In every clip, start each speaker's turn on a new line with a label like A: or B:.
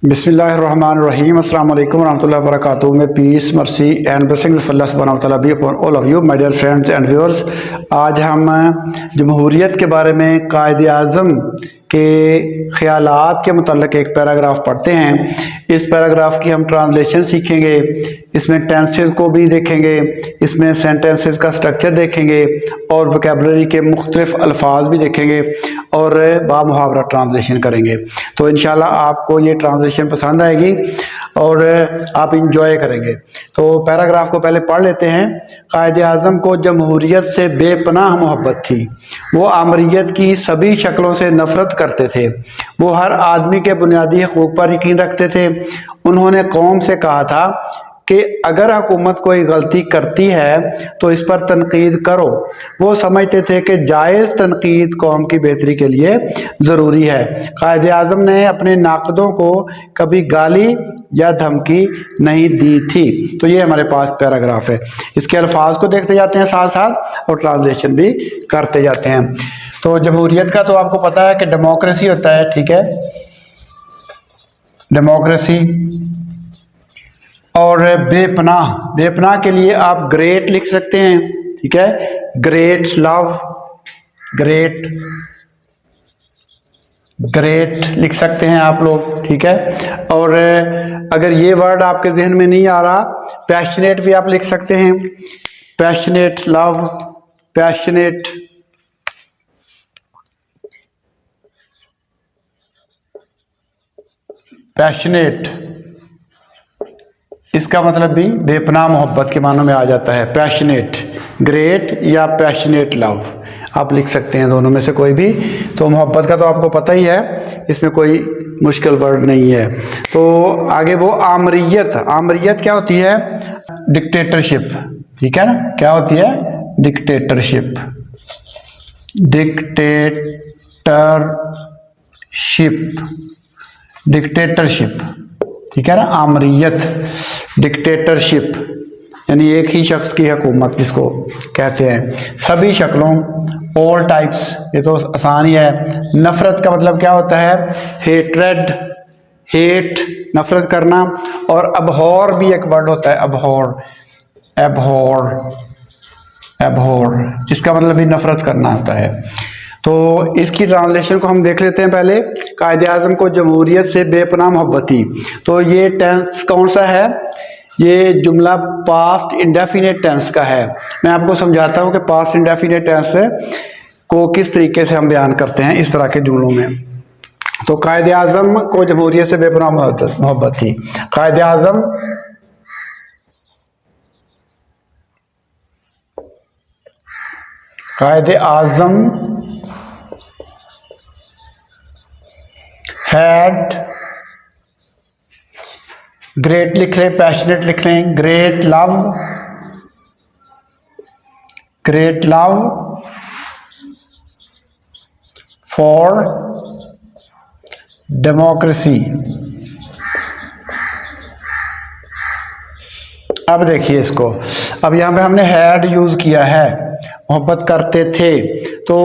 A: बिस्मिल्लाहिर्रहमानिर्रहीम अस्सलाम वालेकुम रहमतुल्लाहि व बरकातुहू। May peace mercy and blessings of अल्लाह सुब्हानहू व तआला be upon all of you my dear friends and viewers. आज हम जमहूरियत के बारे में कायदे आज़म के ख़यालात के मुतल्लिक़ एक पैराग्राफ पढ़ते हैं। इस पैराग्राफ की हम ट्रांसलेशन सीखेंगे, इसमें टेंसेस को भी देखेंगे, इसमें सेंटेंसेस का स्ट्रक्चर देखेंगे और वोकैबुलरी के मुख्तलिफ अल्फाज भी देखेंगे और बामुहावरा ट्रांसलेशन करेंगे। तो इंशाल्लाह आपको ये ट्रांसलेशन पसंद आएगी और आप इंजॉय करेंगे। तो पैराग्राफ को पहले पढ़ लेते हैं। कायदे आज़म को जमहूरियत से बेपनाह मोहब्बत थी। वो आमरीत की सभी शक्लों से नफरत करते थे। वो हर आदमी के बुनियादी हकूक़ पर यकीन रखते थे। उन्होंने कौम से कहा था कि अगर हुकूमत कोई गलती करती है तो इस पर तनकीद करो। वो समझते थे कि जायज़ तनकीद कौम की बेहतरी के लिए ज़रूरी है। कायदे आज़म ने अपने नाक़दों को कभी गाली या धमकी नहीं दी थी। तो ये हमारे पास पैराग्राफ है। इसके अल्फाज को देखते जाते हैं साथ साथ और ट्रांसलेशन भी करते जाते हैं। तो जमहूरियत का तो आपको पता है कि डेमोक्रेसी होता है, ठीक है, डेमोक्रेसी। और बेपनाह, बेपनाह के लिए आप ग्रेट लिख सकते हैं, ठीक है, ग्रेट लव, ग्रेट ग्रेट लिख सकते हैं आप लोग, ठीक है। और अगर ये वर्ड आपके जहन में नहीं आ रहा, पैशनेट भी आप लिख सकते हैं, पैशनेट लव, पैशनेट पैशनेट इसका मतलब भी बेपनाह मोहब्बत के मानों में आ जाता है। पैशनेट ग्रेट या पैशनेट लव आप लिख सकते हैं, दोनों में से कोई भी। तो मोहब्बत का तो आपको पता ही है, इसमें कोई मुश्किल वर्ड नहीं है। तो आगे वो आमरीत, आमरीत क्या होती है? डिक्टेटरशिप, ठीक है ना। क्या होती है? डिक्टेटरशिप, डिक्टेटरशिप, डिक्टेटरशिप, ठीक है ना। आमरीत, डिक्टेटरशिप यानी एक ही शख्स की हुकूमत जिसको कहते हैं। सभी शक्लों, ऑल टाइप्स, ये तो आसान ही है। नफरत का मतलब क्या होता है? हेट्रेड, हेट, नफरत करना। और अबहॉर भी एक वर्ड होता है, अबहॉर, एबहॉर, एबहॉर, जिसका मतलब भी नफरत करना होता है। तो इसकी ट्रांसलेशन को हम देख लेते हैं पहले। कायदे आज़म को जमहूरियत से बेपनाह मोहब्बत थी। तो ये टेंस कौन सा है? ये जुमला पास्ट इंडेफिनेट टेंस का है। मैं आपको समझाता हूँ कि पास्ट इंडेफिनेट टेंस को किस तरीके से हम बयान करते हैं इस तरह के जुमलों में। तो कायदे आज़म को जमहूरियत से बेपनाह मोहब्बत थी। कायदे आज़म कायदे आज़म हैड, ग्रेट लिख लें, पैशनेट लिख लें, great love, great love for democracy. अब देखिए इसको, अब यहाँ पे हमने हैड यूज किया है, मोहब्बत करते थे। तो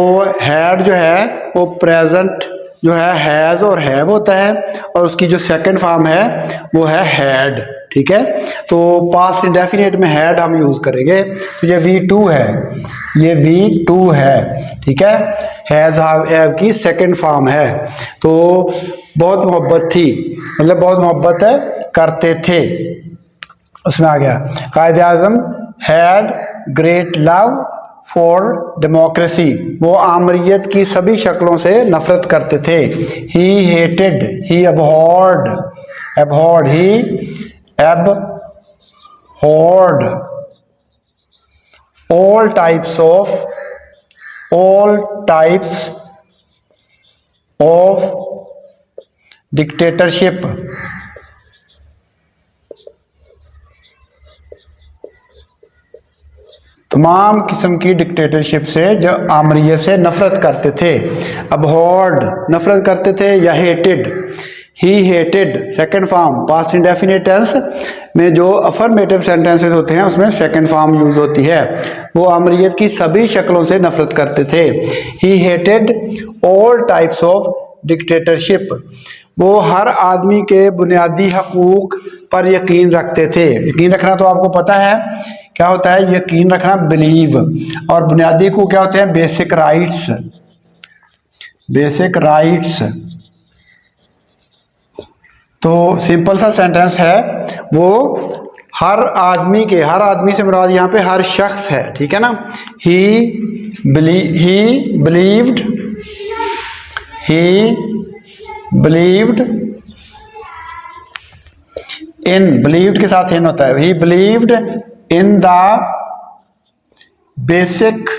A: हैड जो है वो प्रेजेंट जो है हैज़ और हैव होता है, और उसकी जो सेकंड फॉर्म है वो है हैड, ठीक है। तो पास्ट इंडेफिनेट में हैड हम यूज करेंगे। तो ये V2 है, ये V2 है, ठीक है। हैज़ हैव की सेकंड फॉर्म है। तो बहुत मोहब्बत थी मतलब बहुत मोहब्बत है करते थे, उसमें आ गया। Quaid e Azam had great love for democracy. वो आमरीत की सभी शक्लों से नफरत करते थे। He hated, he abhorred, abhorred, he abhorred all types of dictatorship। तमाम किस्म की डिक्टेटरशिप से जो आमरीत से नफरत करते थे। अबहॉर्ड नफरत करते थे, या hated, he hated second form past indefinite tense में जो अफर्मेटिव सेंटेंसेस होते हैं उसमें सेकंड फॉर्म यूज होती है। वो आमरीत की सभी शक्लों से नफरत करते थे। He hated all types of dictatorship. वो हर आदमी के बुनियादी हकूक पर यकीन रखते थे। यकीन रखना तो आपको पता है क्या होता है, यकीन रखना, बिलीव। और बुनियादी हकूक क्या होते हैं, बेसिक राइट्स। Basic rights. तो सिंपल सा सेंटेंस है वो, हर आदमी के, हर आदमी से मुराद यहाँ पे हर शख्स है, ठीक है ना। ही बिलीव्ड इन, बिलीव्ड के साथ इन होता है, ही believed in the basic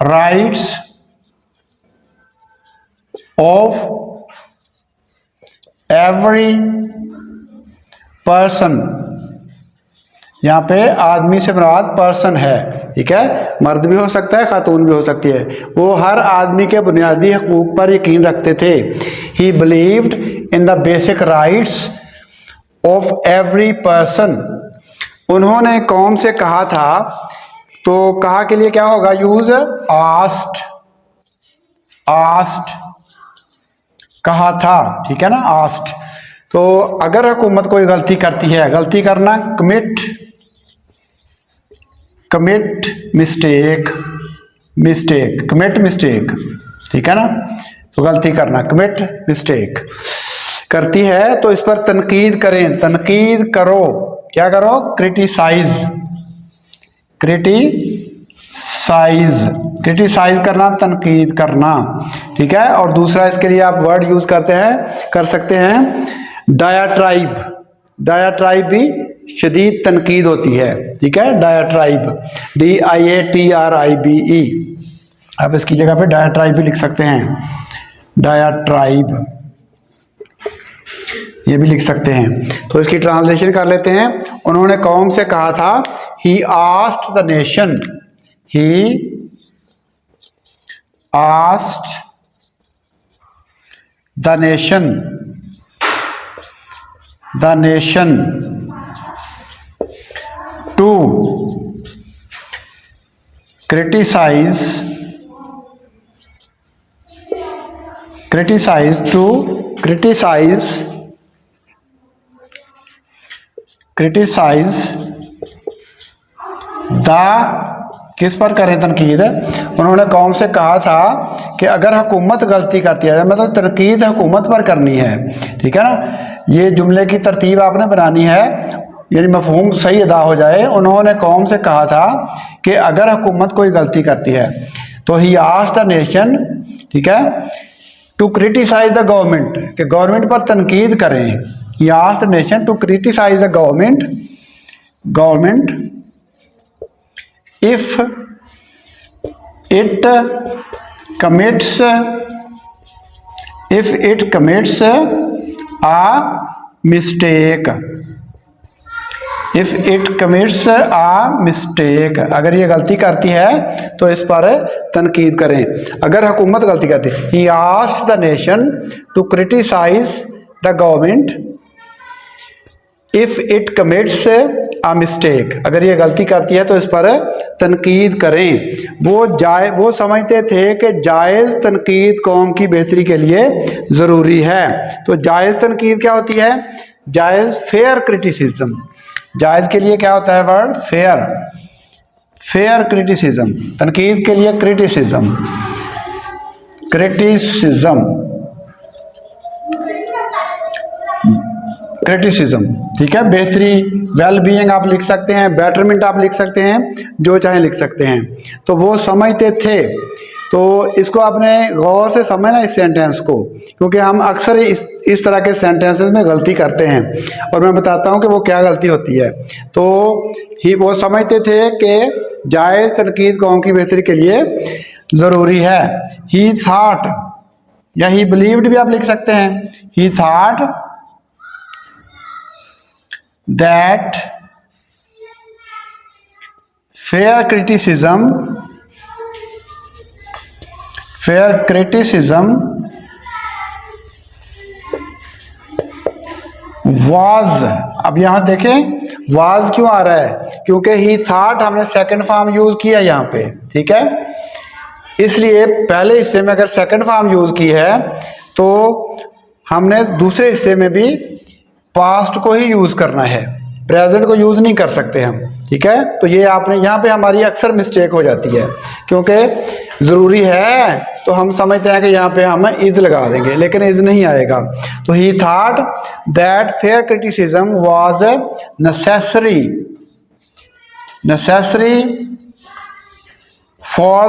A: rights of every person. यहाँ पे आदमी से मुराद पर्सन है, ठीक है, मर्द भी हो सकता है, खातून भी हो सकती है। वो हर आदमी के बुनियादी हकूक पर यकीन रखते थे। ही believed in the basic rights of every person. उन्होंने कौम से कहा था, तो कहा के लिए क्या होगा यूज, आस्क्ड। कहा था, ठीक है ना, आस्क्ड। तो अगर हुकूमत कोई गलती करती है, गलती करना, कमिट मिस्टेक, कमिट मिस्टेक, ठीक है ना। तो गलती करना, कमिट मिस्टेक करती है तो इस पर तनकीद करें, तनकीद करो, क्या करो, क्रिटिसाइज करना, तनकीद करना, ठीक है। और दूसरा इसके लिए आप वर्ड यूज कर सकते हैं डायाट्राइब भी शदीद तनकीद होती है, ठीक है, डायाट्राइब, DIATRIBE। आप इसकी जगह पे डायाट्राइब भी लिख सकते हैं, डायाट्राइब ये भी लिख सकते हैं। तो इसकी ट्रांसलेशन कर लेते हैं। उन्होंने कौम से कहा था, ही asked the nation, the nation to criticize the, किस पर करें तनकीद। उन्होंने कौम से कहा था कि अगर हुकूमत गलती करती है, मतलब तनकीद हुकूमत पर करनी है, ठीक है ना। ये जुमले की तरतीब आपने बनानी है, यानी मफहूम सही अदा हो जाए। उन्होंने कौम से कहा था कि अगर हुकूमत कोई गलती करती है, तो ही आस्क्ड द नेशन, ठीक है, टू क्रिटिसाइज द गवर्नमेंट, कि गवर्नमेंट पर तनकीद करें। He asked the nation to criticize the government if it commits a mistake, अगर ये गलती करती है तो इस पर तनकीद करें। अगर हुकूमत गलती करती है, he asked the nation to criticize the government if it commits a mistake, अगर ये गलती करती है तो इस पर तनकीद करें। वो समझते थे कि जायज़ तनकीद कौम की बेहतरी के लिए ज़रूरी है। तो जायज़ तनकीद क्या होती है, जायज़ फेयर क्रिटिसिज्म। जायज़ के लिए क्या होता है वर्ड, फेयर क्रिटिसिज्म, तनकीद के लिए क्रिटिसिज्म, ठीक है। बेहतरी, वेल बीइंग आप लिख सकते हैं, बेटरमेंट आप लिख सकते हैं, जो चाहे लिख सकते हैं। तो वो समझते थे। तो इसको आपने गौर से समझना इस सेंटेंस को, क्योंकि हम अक्सर इस तरह के सेंटेंसेस में गलती करते हैं, और मैं बताता हूं कि वो क्या गलती होती है। तो वो समझते थे कि जायज़ तनकीद कौम की बेहतरी के लिए ज़रूरी है। ही थॉट या ही बिलीव्ड भी आप लिख सकते हैं। ही thought that fair criticism was, अब यहां देखें was क्यों आ रहा है, क्योंकि ही थॉट हमने सेकंड फॉर्म यूज किया यहां पे, ठीक है। इसलिए पहले हिस्से में अगर सेकंड फॉर्म यूज की है तो हमने दूसरे हिस्से में भी पास्ट को ही यूज़ करना है, प्रेजेंट को यूज़ नहीं कर सकते हम, ठीक है। तो ये आपने यहाँ पे हमारी अक्सर मिस्टेक हो जाती है, क्योंकि ज़रूरी है तो हम समझते हैं कि यहाँ पे हम इज़ लगा देंगे, लेकिन इज़ नहीं आएगा। तो ही thought that fair criticism was necessary for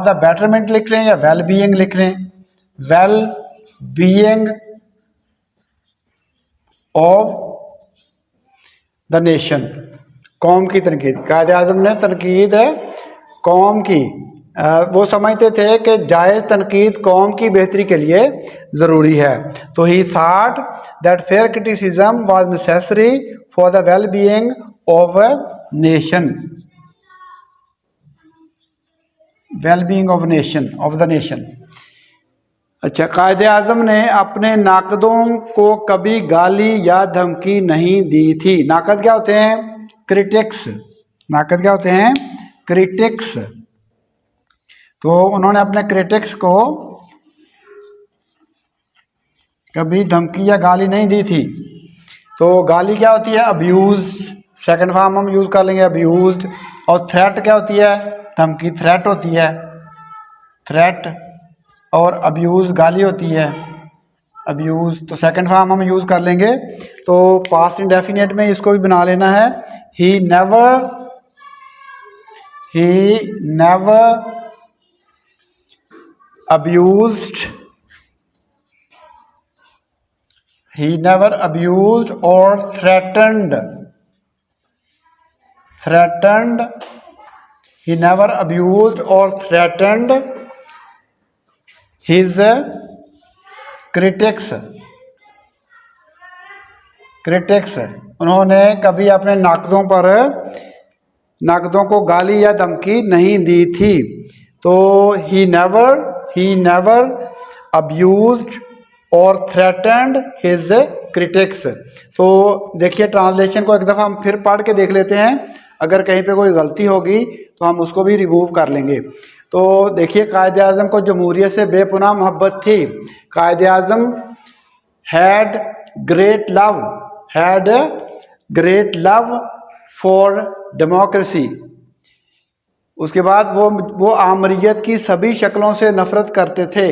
A: the betterment लिख रहे हैं या वेल बीइंग लिख रहे हैं, well being of the nation, कौम की तनकीद। कायदे आज़म ने तनकीद कौम की वो समझते थे कि जायज़ तनकीद कौम की बेहतरी के लिए ज़रूरी है। तो ही thought that fair criticism was necessary for the well being of nation, well being of the nation. अच्छा, कायदे आज़म ने अपने नाकदों को कभी गाली या धमकी नहीं दी थी। नाकद क्या होते हैं? क्रिटिक्स। नाकद क्या होते हैं? क्रिटिक्स। तो उन्होंने अपने क्रिटिक्स को कभी धमकी या गाली नहीं दी थी। तो गाली क्या होती है? अब्यूज, सेकंड फॉर्म हम यूज कर लेंगे अब्यूज्ड। और थ्रेट क्या होती है? धमकी थ्रेट होती है, थ्रेट। और अब्यूज गाली होती है, अब्यूज। तो सेकंड फॉर्म हम यूज कर लेंगे। तो पास्ट इंडेफिनिट में इसको भी बना लेना है, he never abused or threatened he never abused or threatened his critics। उन्होंने कभी अपने नाकदों को गाली या धमकी नहीं दी थी। तो he never abused और threatened his critics। तो देखिए ट्रांसलेशन को एक दफ़ा हम फिर पढ़ के देख लेते हैं, अगर कहीं पे कोई गलती होगी तो हम उसको भी रिमूव कर लेंगे। तो देखिए, कायदे आज़म को जमहूरियत से बेपनाह मोहब्बत थी। Quaid e Azam had great love for democracy. उसके बाद वो आमरीत की सभी शक्लों से नफरत करते थे।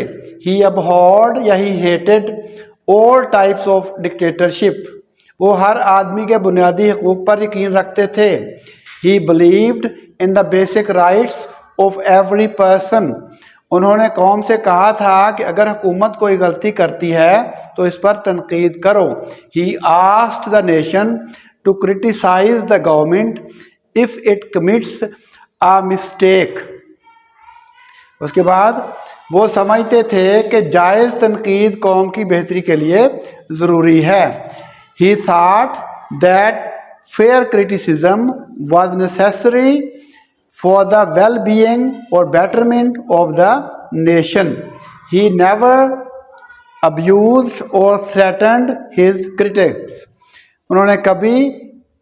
A: ही अबहॉर्ड या he hated all types of dictatorship. वो हर आदमी के बुनियादी हकूक़ पर यकीन रखते थे। ही believed in the basic rights of every person. उन्होंने कौम से कहा था कि अगर हुकूमत कोई गलती करती है तो इस पर तनकीद करो। He asked the nation to criticize the government if it commits a mistake. उसके बाद वो समझते थे कि जायज़ तनकीद कौम की बेहतरी के लिए ज़रूरी है। ही thought that fair criticism was necessary for the well-being or betterment of the nation. He never abused or threatened his critics. उन्होंने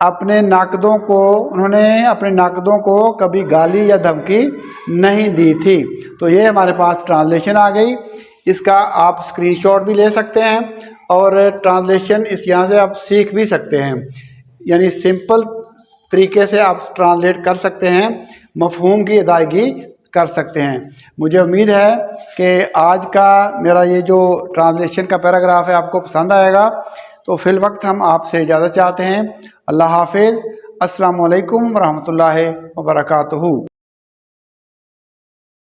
A: अपने नाकदों को कभी गाली या धमकी नहीं दी थी। तो ये हमारे पास ट्रांसलेशन आ गई। इसका आप स्क्रीनशॉट भी ले सकते हैं और ट्रांसलेशन यहाँ से आप सीख भी सकते हैं, यानी सिंपल तरीके से आप ट्रांसलेट कर सकते हैं, मफ़हूम की अदायगी कर सकते हैं। मुझे उम्मीद है कि आज का मेरा ये जो ट्रांसलेशन का पैराग्राफ है आपको पसंद आएगा। तो फिल वक्त हम आपसे इजाज़त चाहते हैं। अल्लाह हाफिज़। अस्सलामु अलैकुम वरहमतुल्लाहि वबरकातुहू।